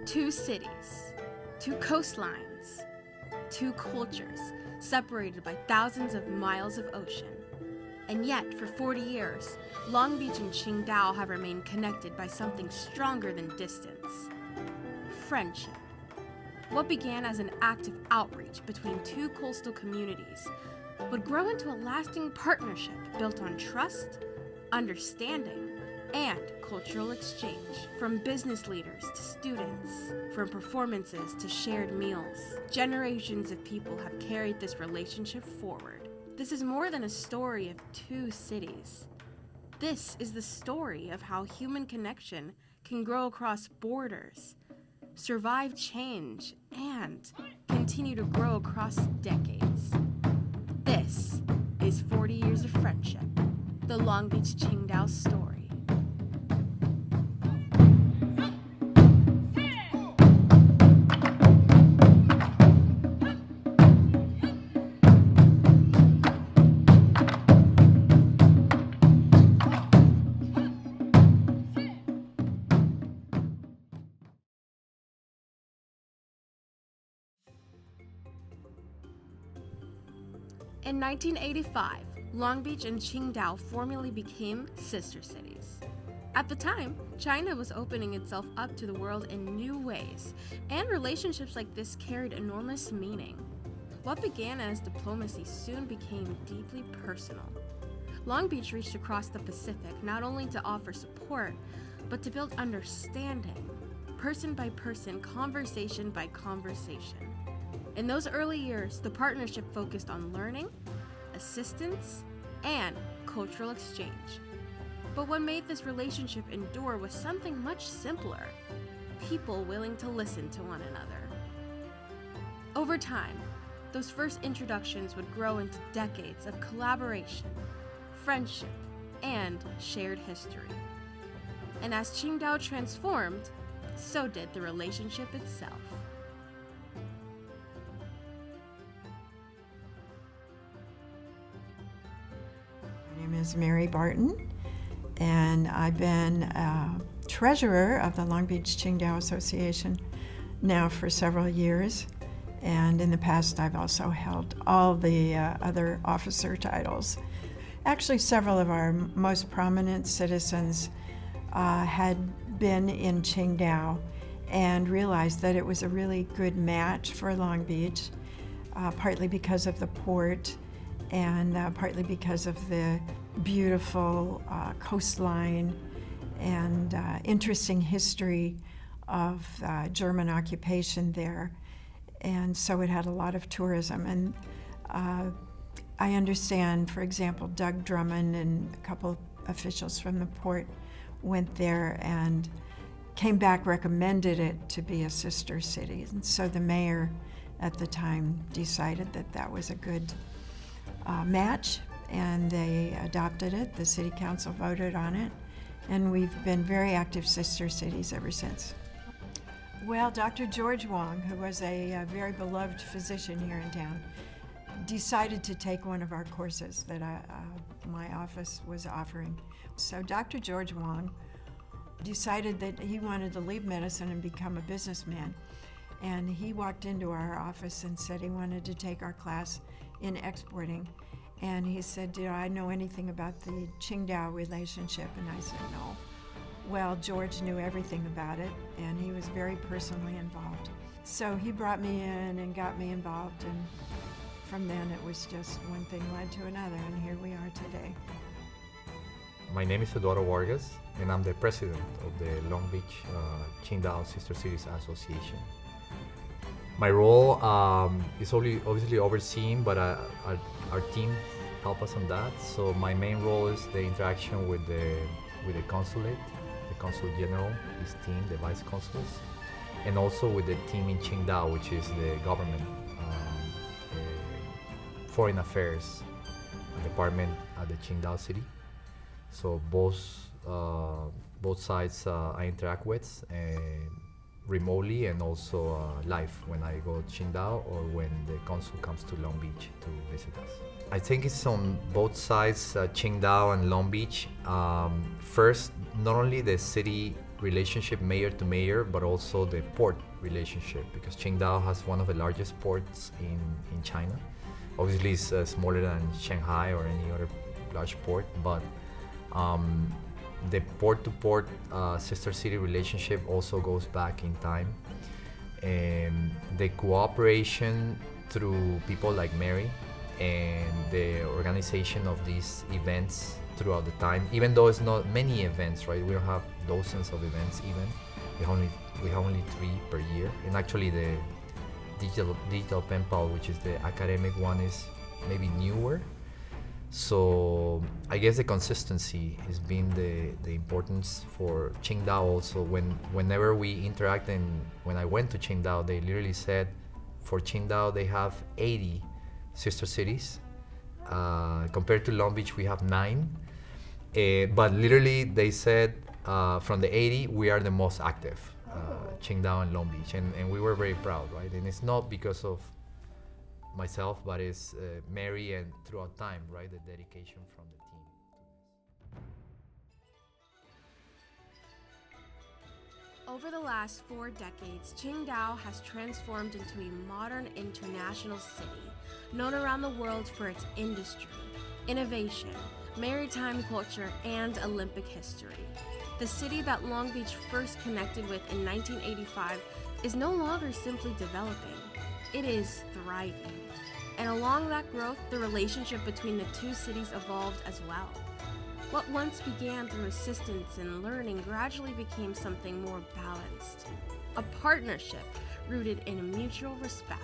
Two cities, two coastlines, two cultures separated by thousands of miles of ocean. And yet, for 40 years, Long Beach and Qingdao have remained connected by something stronger than distance: friendship. What began as an act of outreach between two coastal communities would grow into a lasting partnership built on trust, understanding, and cultural exchange. From business leaders to students, from performances to shared meals, generations of people have carried this relationship forward. This is more than a story of two cities. This is the story of how human connection can grow across borders, survive change, and continue to grow across decades. This is 40 Years of Friendship, the Long Beach-Qingdao Story. In 1985, Long Beach and Qingdao formally became sister cities. At the time, China was opening itself up to the world in new ways, and relationships like this carried enormous meaning. What began as diplomacy soon became deeply personal. Long Beach reached across the Pacific not only to offer support, but to build understanding, person by person, conversation by conversation. In those early years, the partnership focused on learning, assistance, and cultural exchange. But what made this relationship endure was something much simpler: people willing to listen to one another. Over time, those first introductions would grow into decades of collaboration, friendship, and shared history. And as Qingdao transformed, so did the relationship itself. My name is Mary Barton, and I've been treasurer of the Long Beach-Qingdao Association now for several years. And in the past, I've also held all the other officer titles. Actually, several of our most prominent citizens had been in Qingdao and realized that it was a really good match for Long Beach, partly because of the port and partly because of the beautiful coastline and interesting history of German occupation there. And so it had a lot of tourism. And I understand, for example, Doug Drummond and a couple officials from the port went there and came back, recommended it to be a sister city. And so the mayor at the time decided that that was a good match, and they adopted it. The city council voted on it, and we've been very active sister cities ever since. Well, Dr. George Wong, who was a very beloved physician here in town, decided to take one of our courses that my office was offering. So Dr. George Wong decided that he wanted to leave medicine and become a businessman. And he walked into our office and said he wanted to take our class in exporting. And he said, "Do I know anything about the Qingdao relationship?" And I said, "No." Well, George knew everything about it, and he was very personally involved. So he brought me in and got me involved, and from then it was just one thing led to another, and here we are today. My name is Eduardo Vargas, and I'm the president of the Long Beach Qingdao Sister Cities Association. My role is obviously overseen, but our team help us on that. So my main role is the interaction with the consulate, the consul general, his team, the vice consuls, and also with the team in Qingdao, which is the government foreign affairs department at the Qingdao city. So both sides I interact with remotely and also live when I go to Qingdao or when the consul comes to Long Beach to visit us. I think it's on both sides, Qingdao and Long Beach. First, not only the city relationship mayor to mayor, but also the port relationship, because Qingdao has one of the largest ports in China. Obviously, it's smaller than Shanghai or any other large port, but the port-to-port sister city relationship also goes back in time. And the cooperation through people like Mary and the organization of these events throughout the time, even though it's not many events, right? We don't have dozens of events even. We have only 3 per year. And actually the digital pen pal, which is the academic one, is maybe newer. So I guess the consistency has been the importance for Qingdao also. Whenever we interact, and when I went to Qingdao, they literally said for Qingdao they have 80 sister cities. Compared to Long Beach, we have 9. But literally they said from the 80, we are the most active, Qingdao and Long Beach. And we were very proud, right? And it's not because of myself, but it's Mary, and throughout time, right, the dedication from the team. Over the last 4 decades, Qingdao has transformed into a modern international city, known around the world for its industry, innovation, maritime culture, and Olympic history. The city that Long Beach first connected with in 1985 is no longer simply developing, it is thriving. And along that growth, the relationship between the two cities evolved as well. What once began through assistance and learning gradually became something more balanced, a partnership rooted in mutual respect.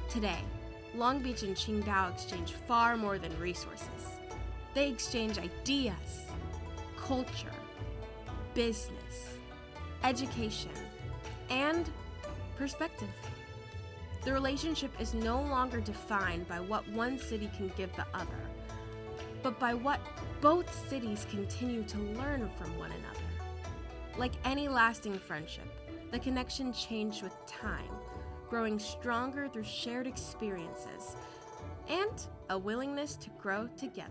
Today, Long Beach and Qingdao exchange far more than resources. They exchange ideas, culture, business, education, and perspective. The relationship is no longer defined by what one city can give the other, but by what both cities continue to learn from one another. Like any lasting friendship, the connection changed with time, growing stronger through shared experiences and a willingness to grow together.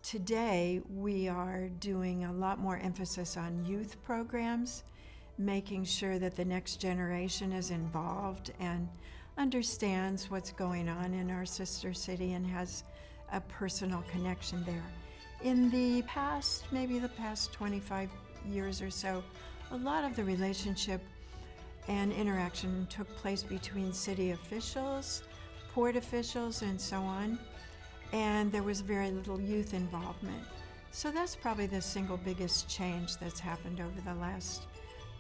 Today, we are doing a lot more emphasis on youth programs, making sure that the next generation is involved and understands what's going on in our sister city and has a personal connection there. In the past, maybe the past 25 years or so, a lot of the relationship and interaction took place between city officials, port officials, and so on. And there was very little youth involvement. So that's probably the single biggest change that's happened over the last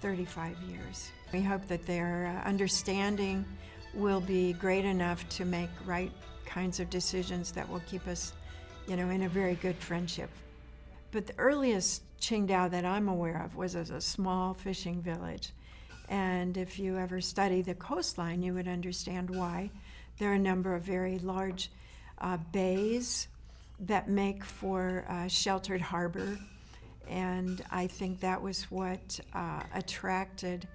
35 years. We hope that their understanding will be great enough to make right kinds of decisions that will keep us, in a very good friendship. But the earliest Qingdao that I'm aware of was as a small fishing village. And if you ever study the coastline, you would understand why. There are a number of very large bays that make for a sheltered harbor, and I think that was what attracted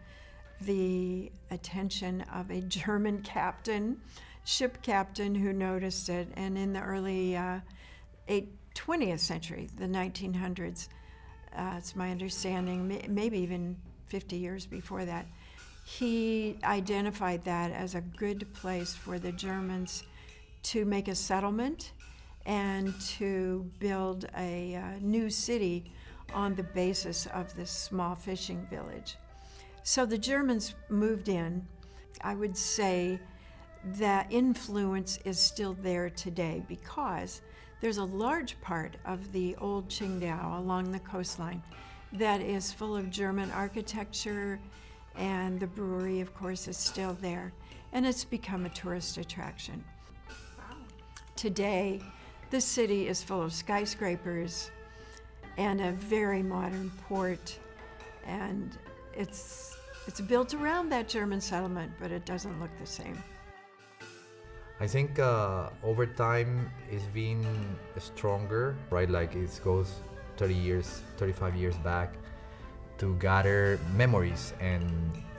the attention of a German ship captain who noticed it. And in the early 20th century, the 1900s, it's my understanding, maybe even 50 years before that, he identified that as a good place for the Germans to make a settlement and to build a new city on the basis of this small fishing village. So the Germans moved in. I would say that influence is still there today because there's a large part of the old Qingdao along the coastline that is full of German architecture, and the brewery, of course, is still there, and it's become a tourist attraction. Today, the city is full of skyscrapers and a very modern port, and it's built around that German settlement, but it doesn't look the same. I think over time it's been stronger, right? Like it goes 30 years, 35 years back to gather memories and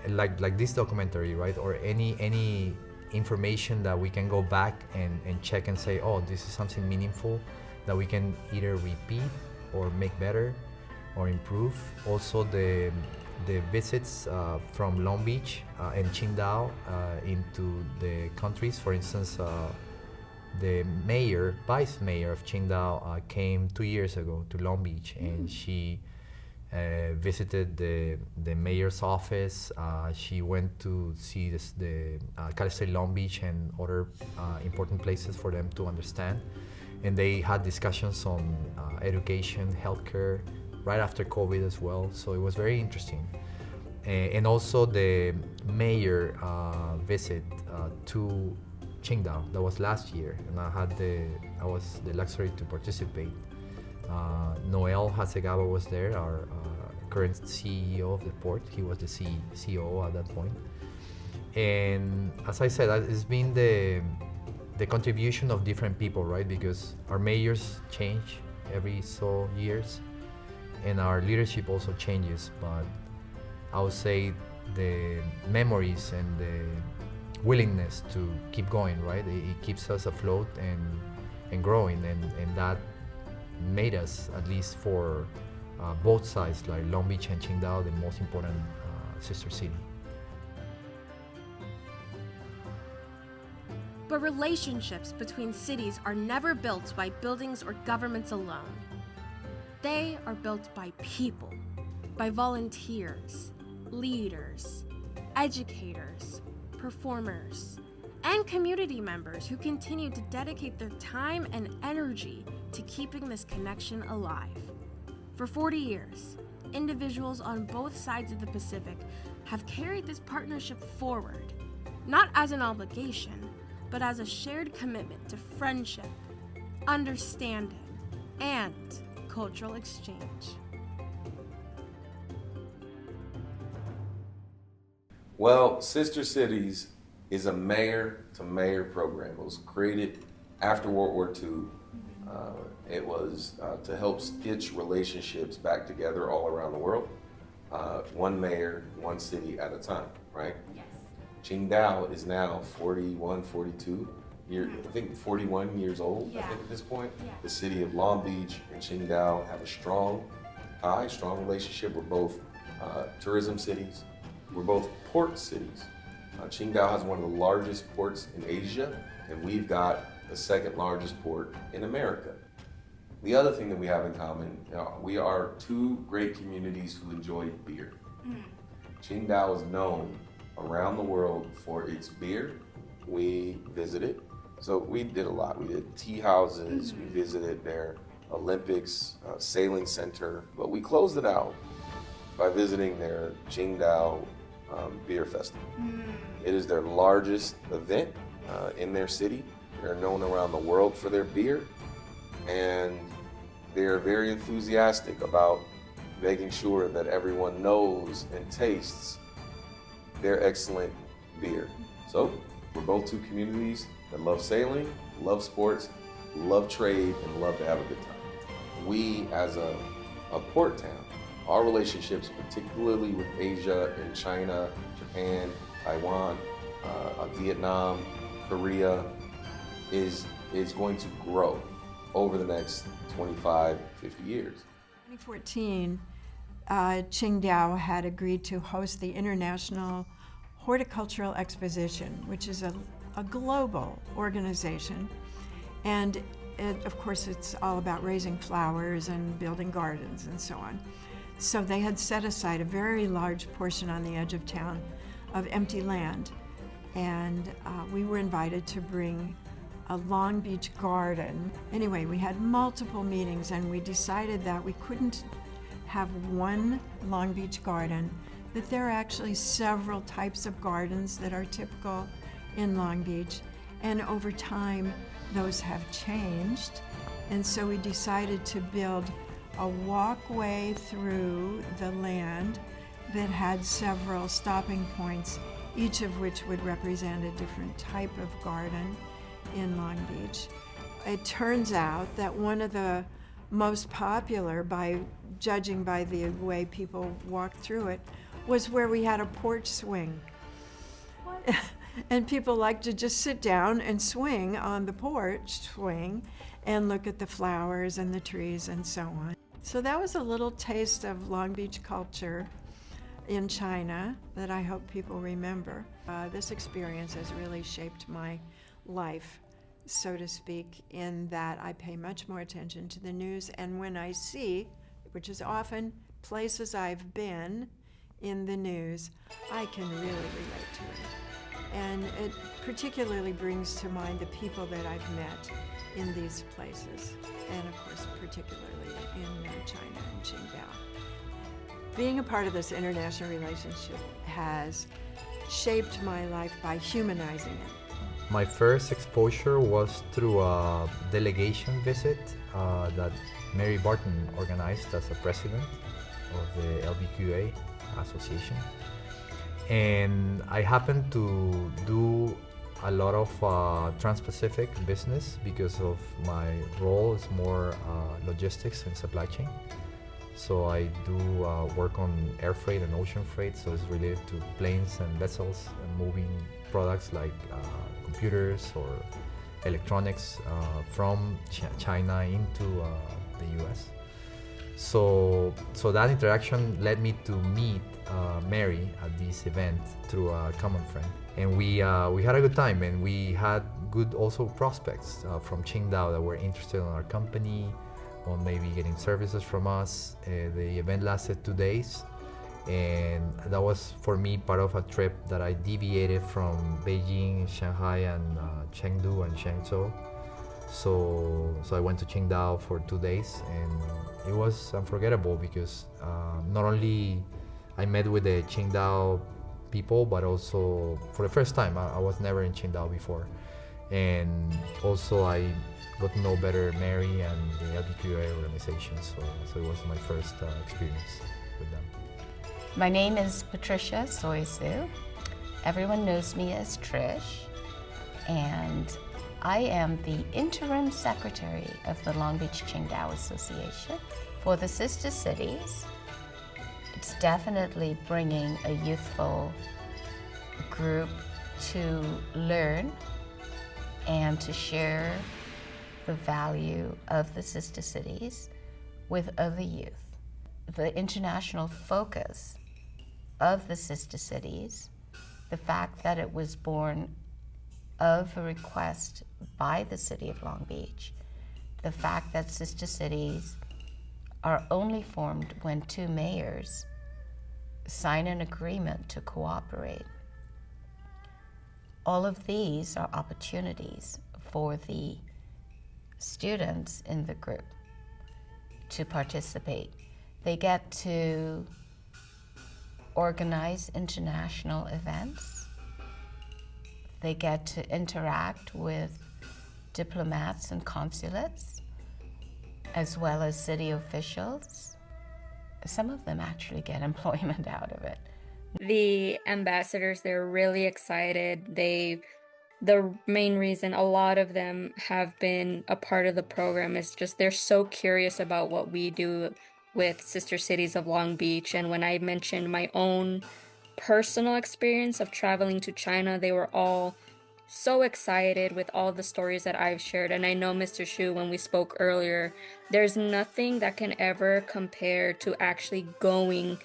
like this documentary, right? Or any information that we can go back and check and say, oh, this is something meaningful that we can either repeat or make better or improve. Also the visits from Long Beach and Qingdao into the countries. For instance, the vice mayor of Qingdao came 2 years ago to Long Beach, and she visited the mayor's office. She went to see the Cal State Long Beach and other important places for them to understand. And they had discussions on education, healthcare, right after COVID as well. So it was very interesting. And also the mayor visit to Qingdao, that was last year, and I was the luxury to participate. Noel Hasegawa was there, our current CEO of the port. He was the CEO at that point. And as I said, it's been the contribution of different people, right? Because our mayors change every so years, and our leadership also changes. But I would say the memories and the willingness to keep going, right? It keeps us afloat and growing, and that made us, at least for both sides, like Long Beach and Qingdao, the most important sister city. But relationships between cities are never built by buildings or governments alone. They are built by people, by volunteers, leaders, educators, performers, and community members who continue to dedicate their time and energy to keeping this connection alive. For 40 years, individuals on both sides of the Pacific have carried this partnership forward, not as an obligation, but as a shared commitment to friendship, understanding, and cultural exchange. Well, Sister Cities is a mayor-to-mayor program. It was created after World War II. It was to help stitch relationships back together all around the world. One mayor, one city at a time, right? Yes. Qingdao is now 41, 42, I think 41 years old, I Yeah. think at this point. Yeah. The city of Long Beach and Qingdao have a strong relationship. We're both tourism cities. We're both port cities. Qingdao has one of the largest ports in Asia, and we've got the second largest port in America. The other thing that we have in common, we are two great communities who enjoy beer. Qingdao is known around the world for its beer. We visited, so we did a lot. We did tea houses, we visited their Olympics, sailing center, but we closed it out by visiting their Qingdao Beer Festival. It is their largest event in their city. They're known around the world for their beer, and they're very enthusiastic about making sure that everyone knows and tastes their excellent beer. So we're both two communities that love sailing, love sports, love trade, and love to have a good time. We, as a port town, our relationships, particularly with Asia and China, Japan, Taiwan, Vietnam, Korea, is going to grow over the next 25, 50 years. In 2014, Qingdao had agreed to host the International Horticultural Exposition, which is a global organization. And of course, it's all about raising flowers and building gardens and so on. So they had set aside a very large portion on the edge of town of empty land. And we were invited to bring a Long Beach garden. Anyway, we had multiple meetings, and we decided that we couldn't have one Long Beach garden, that there are actually several types of gardens that are typical in Long Beach. And over time, those have changed. And so we decided to build a walkway through the land that had several stopping points, each of which would represent a different type of garden in Long Beach. It turns out that one of the most popular, by judging by the way people walked through it, was where we had a porch swing. And people like to just sit down and swing on the porch swing and look at the flowers and the trees and so on. So that was a little taste of Long Beach culture in China that I hope people remember. This experience has really shaped my life, so to speak, in that I pay much more attention to the news, and when I see, which is often places I've been in the news, I can really relate to it. And it particularly brings to mind the people that I've met in these places, and of course, particularly in China and Qingdao. Being a part of this international relationship has shaped my life by humanizing it. My first exposure was through a delegation visit that Mary Barton organized as a president of the LBQA Association. And I happened to do a lot of trans-Pacific business because of my role is more logistics and supply chain. So I do work on air freight and ocean freight, so it's related to planes and vessels and moving products like computers or electronics from China into the US. So that interaction led me to meet Mary at this event through a common friend, and we had a good time, and we had good also prospects from Qingdao that were interested in our company, or maybe getting services from us. The event lasted 2 days, and that was for me part of a trip that I deviated from Beijing, Shanghai, and Chengdu and Shenzhou. So I went to Qingdao for 2 days, and it was unforgettable because not only I met with the Qingdao people, but also for the first time, I was never in Qingdao before. And also I got to know better Mary and the LBQA organization, so it was my first experience with them. My name is Patricia Soisu. Everyone knows me as Trish, and I am the interim secretary of the Long Beach-Qingdao Association. For the sister cities, it's definitely bringing a youthful group to learn and to share the value of the sister cities with other youth. The international focus of the sister cities, the fact that it was born of a request by the city of Long Beach, the fact that sister cities are only formed when two mayors sign an agreement to cooperate. All of these are opportunities for the students in the group to participate. They get to organize international events. They get to interact with diplomats and consulates, as well as city officials. Some of them actually get employment out of it. The ambassadors, they're really excited. The main reason a lot of them have been a part of the program is just they're so curious about what we do with Sister Cities of Long Beach. And when I mentioned my own personal experience of traveling to China, they were all so excited with all the stories that I've shared. And I know, Mr. Xu, when we spoke earlier, there's nothing that can ever compare to actually going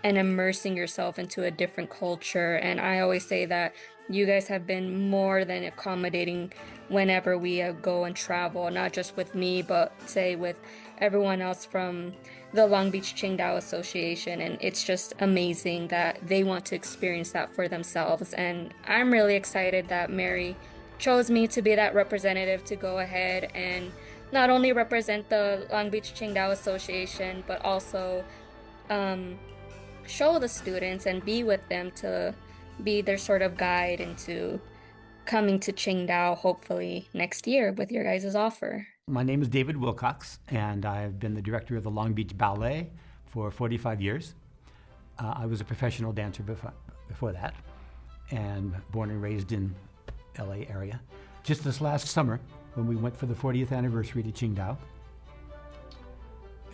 and immersing yourself into a different culture. And I always say that you guys have been more than accommodating whenever we go and travel, not just with me, but say with everyone else from the Long Beach-Qingdao Association. And it's just amazing that they want to experience that for themselves. And I'm really excited that Mary chose me to be that representative to go ahead and not only represent the Long Beach-Qingdao Association, but also show the students and be with them to be their sort of guide into coming to Qingdao hopefully next year with your guys' offer. My name is David Wilcox, and I've been the director of the Long Beach Ballet for 45 years. I was a professional dancer before that, and born and raised in LA area. Just this last summer, when we went for the 40th anniversary to Qingdao,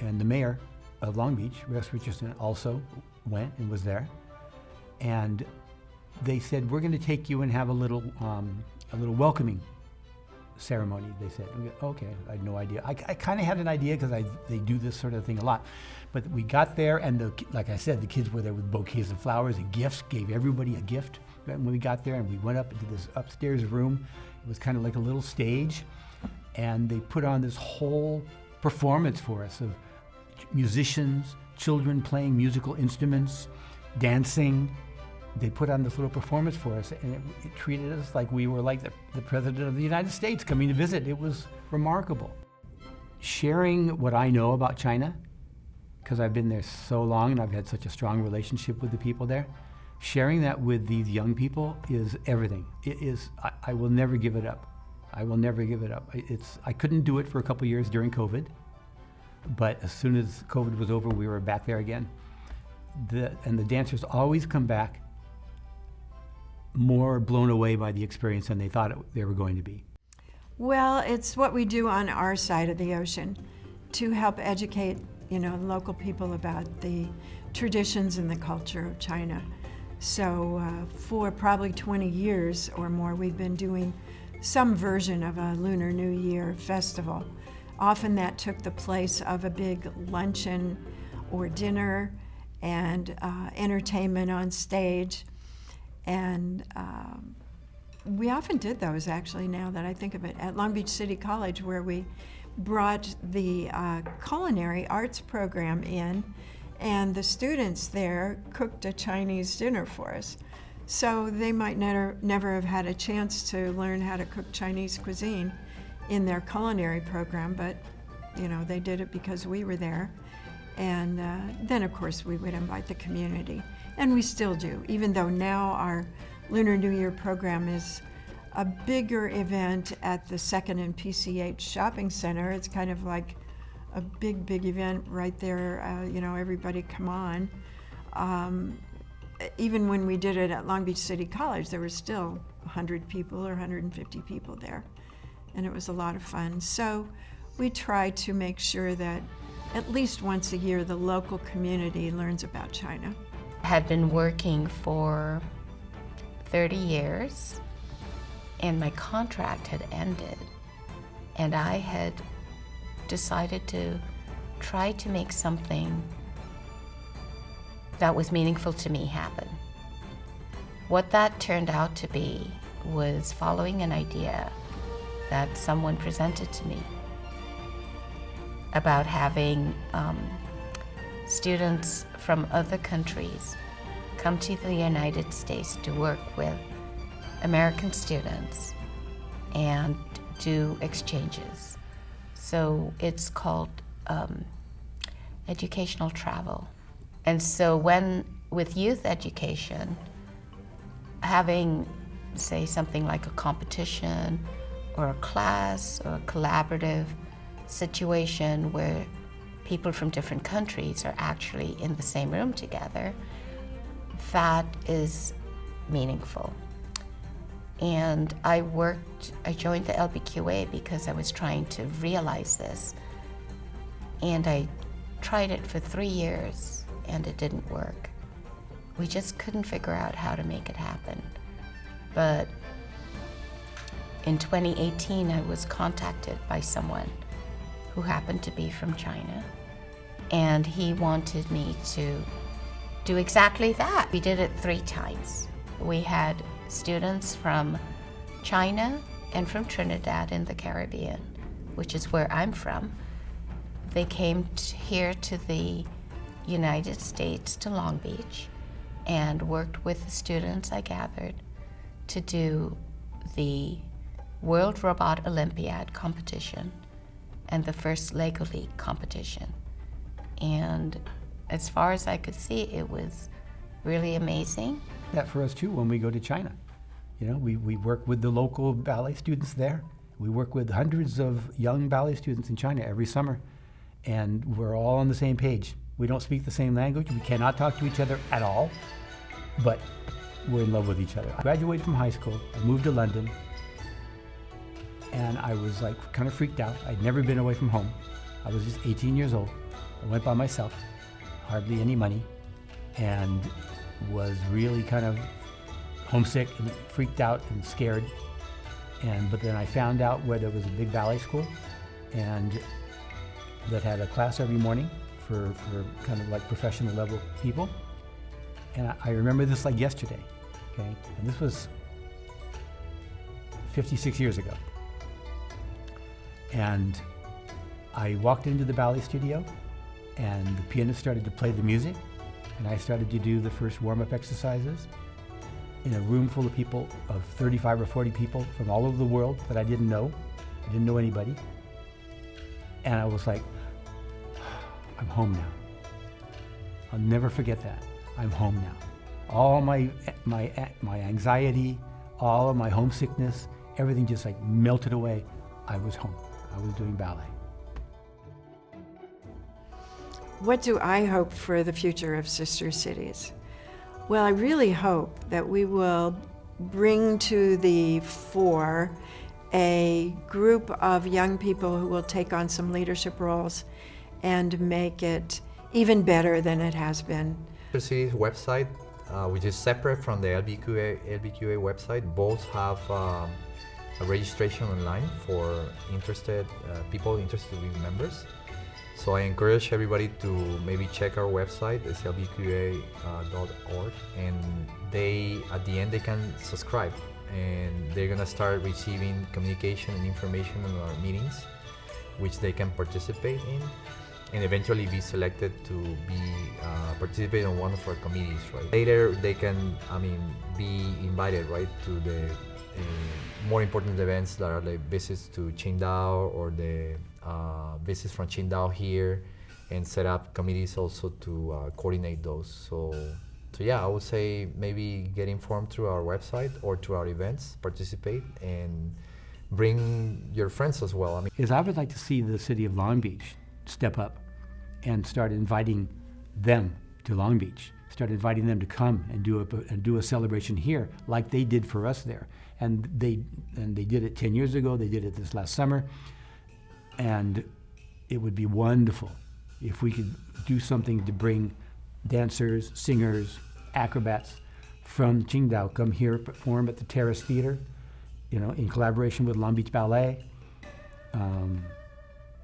and the mayor of Long Beach, Russ Richardson, also went and was there. And they said, we're going to take you and have a little welcoming ceremony. They said, okay, I had no idea. I kind of had an idea because they do this sort of thing a lot. But we got there, and like I said, the kids were there with bouquets of flowers and gifts, gave everybody a gift. And when we got there and we went up into this upstairs room, it was kind of like a little stage, and they put on this whole performance for us of musicians, children playing musical instruments, dancing. They put on this little performance for us, and it treated us like we were like the President of the United States coming to visit. It was remarkable. Sharing what I know about China, because I've been there so long and I've had such a strong relationship with the people there, sharing that with these young people is everything. It is, I will never give it up. I will never give it up. I couldn't do it for a couple years during COVID, but as soon as COVID was over, we were back there again. And the dancers always come back more blown away by the experience than they thought they were going to be. Well, it's what we do on our side of the ocean to help educate, local people about the traditions and the culture of China. So for probably 20 years or more, we've been doing some version of a Lunar New Year festival. Often that took the place of a big luncheon or dinner and entertainment on stage. And we often did those, actually, now that I think of it, at Long Beach City College, where we brought the culinary arts program in, and the students there cooked a Chinese dinner for us. So they might never have had a chance to learn how to cook Chinese cuisine in their culinary program, but they did it because we were there. And then, of course, we would invite the community. And we still do, even though now our Lunar New Year program is a bigger event at the 2nd and PCH Shopping Center. It's kind of like a big event right there, everybody come on. Even when we did it at Long Beach City College, there were still 100 people or 150 people there. And it was a lot of fun. So we try to make sure that at least once a year, the local community learns about China. I had been working for 30 years, and my contract had ended, and I had decided to try to make something that was meaningful to me happen. What that turned out to be was following an idea that someone presented to me about having students from other countries come to the United States to work with American students and do exchanges. So it's called educational travel. And so with youth education, having, say, something like a competition or a class or a collaborative situation where people from different countries are actually in the same room together, that is meaningful. And I joined the LBQA because I was trying to realize this. And I tried it for 3 years and it didn't work. We just couldn't figure out how to make it happen. But in 2018, I was contacted by someone who happened to be from China, and he wanted me to do exactly that. We did it 3 times. We had students from China and from Trinidad in the Caribbean, which is where I'm from. They came here to the United States, to Long Beach, and worked with the students I gathered to do the World Robot Olympiad competition and the first Lego League competition. And as far as I could see, it was really amazing. That for us too when we go to China. We work with the local ballet students there. We work with hundreds of young ballet students in China every summer, and we're all on the same page. We don't speak the same language. We cannot talk to each other at all, but we're in love with each other. I graduated from high school, I moved to London, and I was kind of freaked out. I'd never been away from home. I was just 18 years old. I went by myself, hardly any money, and was really kind of homesick and freaked out and scared. But then I found out where there was a big ballet school and that had a class every morning for kind of like professional level people. And I remember this like yesterday, okay? And this was 56 years ago. And I walked into the ballet studio and the pianist started to play the music and I started to do the first warm-up exercises in a room full of people, of 35 or 40 people from all over the world that I didn't know. I didn't know anybody. And I was like, I'm home now. I'll never forget that. I'm home now. All my anxiety, all of my homesickness, everything just like melted away. I was home. I was doing ballet. What do I hope for the future of Sister Cities? Well, I really hope that we will bring to the fore a group of young people who will take on some leadership roles and make it even better than it has been. Sister Cities website, which is separate from the LBQA website, both have a registration online for people interested to be members. So I encourage everybody to maybe check our website, it's lbqa.org, and at the end they can subscribe and they're gonna start receiving communication and information on our meetings, which they can participate in and eventually be selected to be participate in one of our committees, right? Later they can, be invited, right, to the more important events that are the visits to Qingdao or the visits from Qingdao here, and set up committees also to coordinate those. So yeah, I would say maybe get informed through our website or through our events, participate, and bring your friends as well. I would like to see the city of Long Beach step up and start inviting them to Long Beach, start inviting them to come and do a celebration here like they did for us there. And they did it 10 years ago, they did it this last summer, and it would be wonderful if we could do something to bring dancers, singers, acrobats from Qingdao come here, perform at the Terrace Theater, in collaboration with Long Beach Ballet.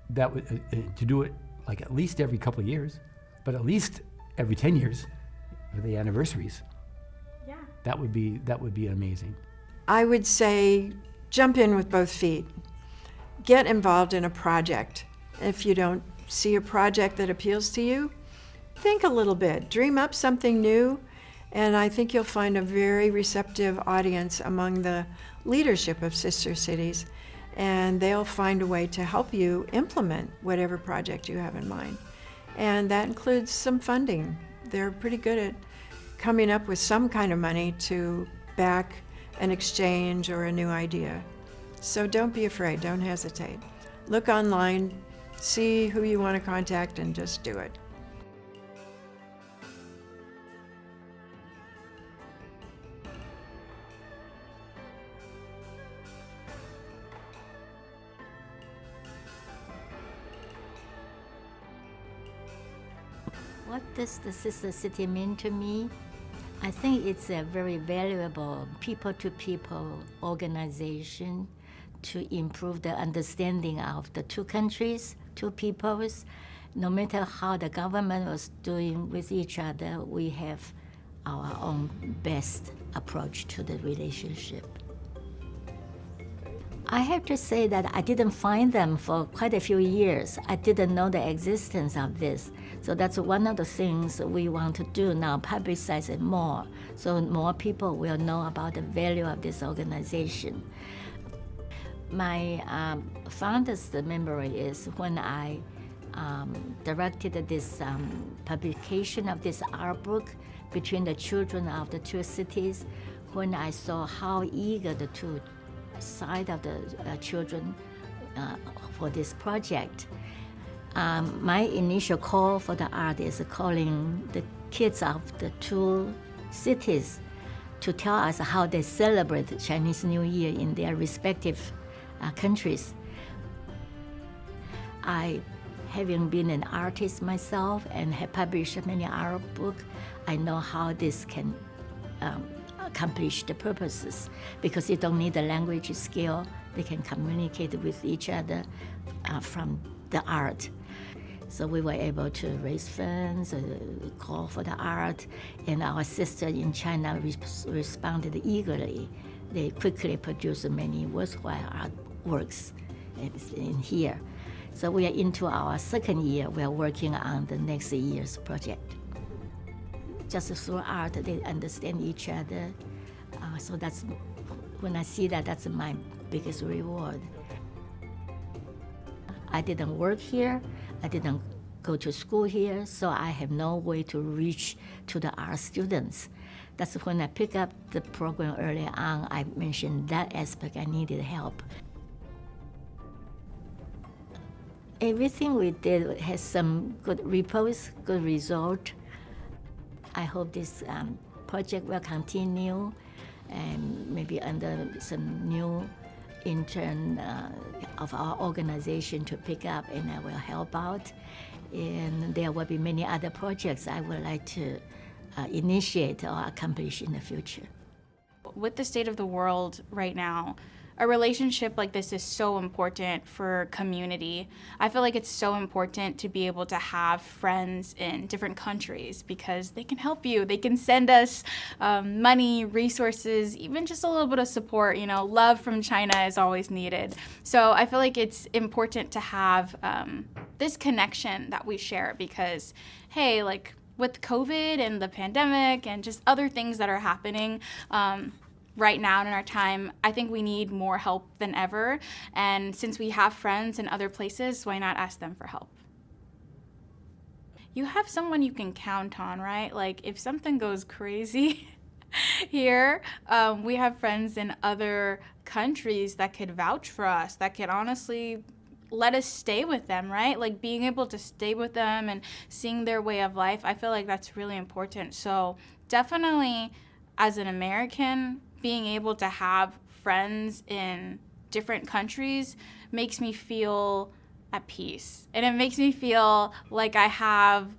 That would to do it like at least every couple of years, but at least every 10 years for the anniversaries. Yeah. That would be amazing. I would say jump in with both feet. Get involved in a project. If you don't see a project that appeals to you, think a little bit, dream up something new, and I think you'll find a very receptive audience among the leadership of Sister Cities, and they'll find a way to help you implement whatever project you have in mind. And that includes some funding. They're pretty good at coming up with some kind of money to back an exchange or a new idea. So don't be afraid, don't hesitate. Look online, see who you want to contact, and just do it. What does the Sister City mean to me? I think it's a very valuable people-to-people organization to improve the understanding of the two countries, two peoples. No matter how the government was doing with each other, we have our own best approach to the relationship. I have to say that I didn't find them for quite a few years. I didn't know the existence of this. So that's one of the things we want to do now, publicize it more, so more people will know about the value of this organization. My fondest memory is when I directed this publication of this art book between the children of the two cities, when I saw how eager the two side of the children for this project. My initial call for the art is calling the kids of the two cities to tell us how they celebrate the Chinese New Year in their respective countries. I having been an artist myself and have published many art books, I know how this can accomplish the purposes, because you don't need the language skill. They can communicate with each other from the art. So we were able to raise funds, call for the art, and our sister in China responded eagerly. They quickly produced many worthwhile artworks in here. So we are into our second year. We are working on the next year's project. Just through art, they understand each other. So that's, when I see that, that's my biggest reward. I didn't work here. I didn't go to school here, so I have no way to reach to the art students. That's when I picked up the program early on. I mentioned that aspect. I needed help. Everything we did has some good reports, good result. I hope this project will continue, and maybe under some new intern of our organization to pick up, and I will help out. And there will be many other projects I would like to initiate or accomplish in the future. With the state of the world right now, a relationship like this is so important for community. I feel like it's so important to be able to have friends in different countries because they can help you. They can send us money, resources, even just a little bit of support. You know, love from China is always needed. So I feel like it's important to have this connection that we share because, hey, like with COVID and the pandemic and just other things that are happening, right now in our time, I think we need more help than ever. And since we have friends in other places, why not ask them for help? You have someone you can count on, right? Like if something goes crazy here, we have friends in other countries that could vouch for us, that could honestly let us stay with them, right? Like being able to stay with them and seeing their way of life, I feel like that's really important. So definitely as an American, being able to have friends in different countries makes me feel at peace. And it makes me feel like I have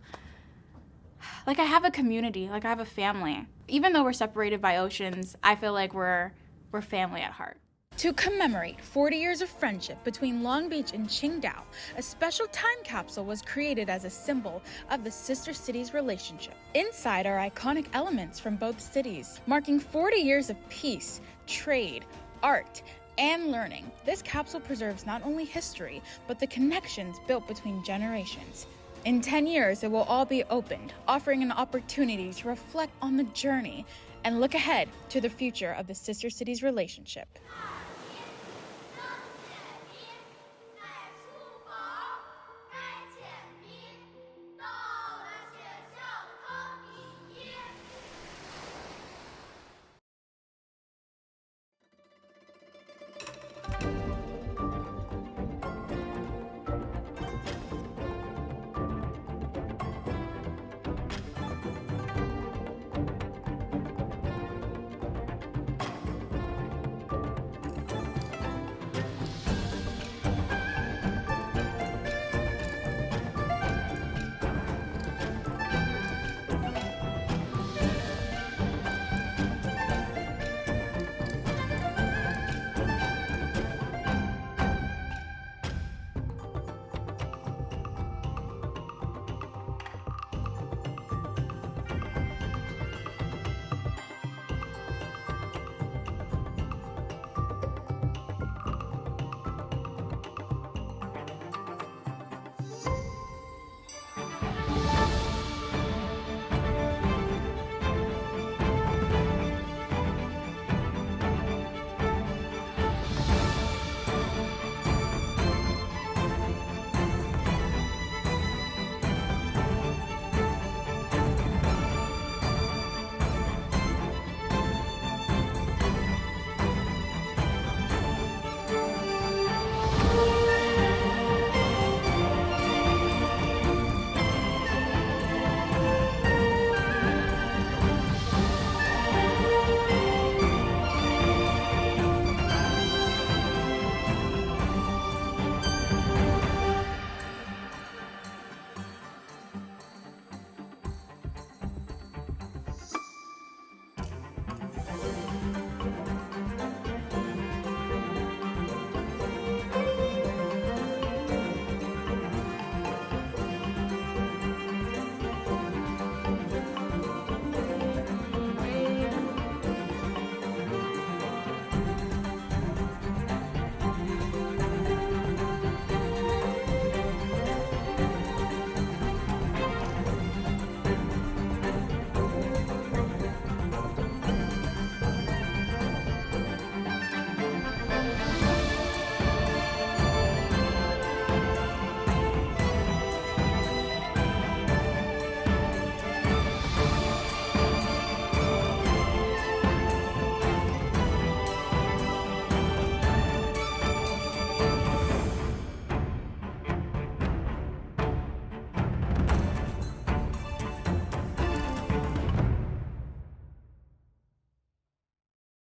a community, like I have a family. Even though we're separated by oceans, I feel like we're family at heart. To commemorate 40 years of friendship between Long Beach and Qingdao, a special time capsule was created as a symbol of the sister cities' relationship. Inside are iconic elements from both cities, marking 40 years of peace, trade, art, and learning. This capsule preserves not only history, but the connections built between generations. In 10 years, it will all be opened, offering an opportunity to reflect on the journey and look ahead to the future of the sister cities' relationship.